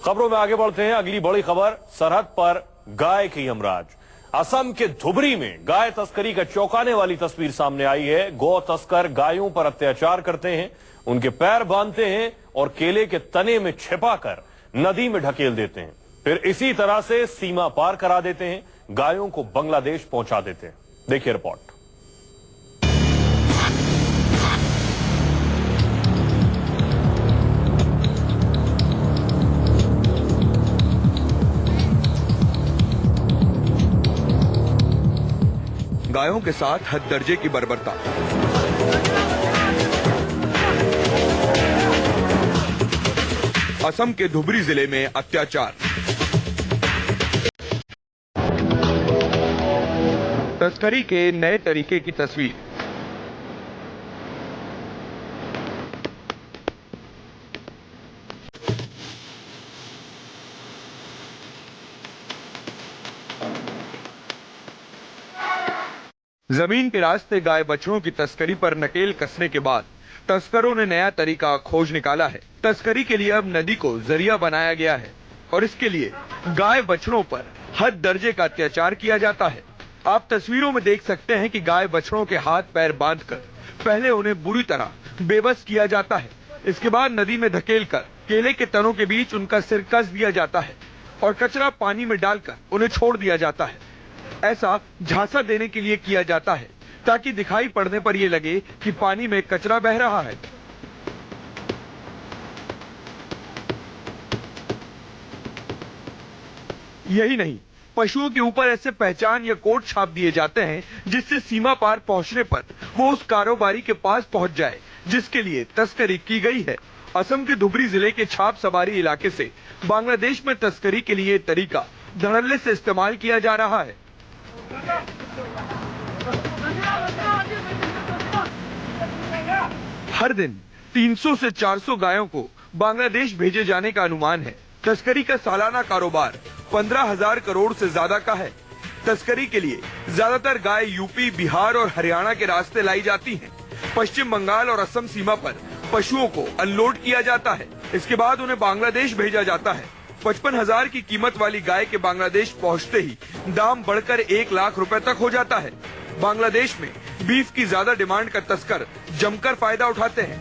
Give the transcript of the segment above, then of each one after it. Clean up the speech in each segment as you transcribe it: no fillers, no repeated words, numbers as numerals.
खबरों में आगे बढ़ते हैं। अगली बड़ी खबर, सरहद पर गाय की यमराज। असम के धुबरी में गाय तस्करी का चौंकाने वाली तस्वीर सामने आई है। गौ तस्कर गायों पर अत्याचार करते हैं, उनके पैर बांधते हैं और केले के तने में छिपाकर नदी में ढकेल देते हैं। फिर इसी तरह से सीमा पार करा देते हैं, गायों को बांग्लादेश पहुंचा देते हैं। देखिए रिपोर्ट। गायों के साथ हद दर्जे की बर्बरता। असम के धुबरी जिले में अत्याचार। तस्करी के नए तरीके की तस्वीर। जमीन के रास्ते गाय बछड़ों की तस्करी पर नकेल कसने के बाद तस्करों ने नया तरीका खोज निकाला है। तस्करी के लिए अब नदी को जरिया बनाया गया है और इसके लिए गाय बछड़ों पर हद दर्जे का अत्याचार किया जाता है। आप तस्वीरों में देख सकते हैं कि गाय बछड़ों के हाथ पैर बांधकर पहले उन्हें बुरी तरह बेबस किया जाता है। इसके बाद नदी में धकेलकर केले के तनों के बीच उनका सिर कस दिया जाता है और कचरा पानी में डालकर उन्हें छोड़ दिया जाता है। ऐसा झांसा देने के लिए किया जाता है ताकि दिखाई पड़ने पर यह लगे कि पानी में कचरा बह रहा है। यही नहीं, पशुओं के ऊपर ऐसे पहचान या कोड छाप दिए जाते हैं जिससे सीमा पार पहुंचने पर वो उस कारोबारी के पास पहुंच जाए जिसके लिए तस्करी की गई है। असम के धुबरी जिले के छाप सवारी इलाके से बांग्लादेश में तस्करी के लिए तरीका धड़ल्ले से इस्तेमाल किया जा रहा है। हर दिन 300 से 400 गायों को बांग्लादेश भेजे जाने का अनुमान है। तस्करी का सालाना कारोबार 15,000 करोड़ से ज्यादा का है। तस्करी के लिए ज्यादातर गाय यूपी, बिहार और हरियाणा के रास्ते लाई जाती हैं। पश्चिम बंगाल और असम सीमा पर पशुओं को अनलोड किया जाता है। इसके बाद उन्हें बांग्लादेश भेजा जाता है। 55,000 की कीमत वाली गाय के बांग्लादेश पहुंचते ही दाम बढ़कर 1 लाख रुपए तक हो जाता है। बांग्लादेश में बीफ की ज्यादा डिमांड का तस्कर जमकर फायदा उठाते हैं।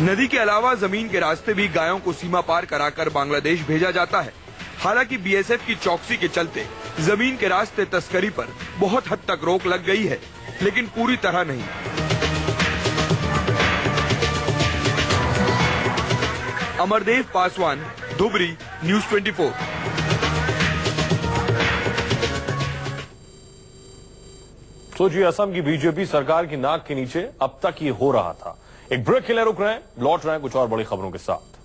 नदी के अलावा जमीन के रास्ते भी गायों को सीमा पार कराकर बांग्लादेश भेजा जाता है। हालांकि बीएसएफ की चौकसी के चलते जमीन के रास्ते तस्करी पर बहुत हद तक रोक लग गई है, लेकिन पूरी तरह नहीं। अमरदेव पासवान, धुबरी, न्यूज़ 24। सोचिए, असम की बीजेपी सरकार की नाक के नीचे अब तक ये हो रहा था। एक ब्रेक के लिए रुक रहे हैं, लौट रहे हैं कुछ और बड़ी खबरों के साथ।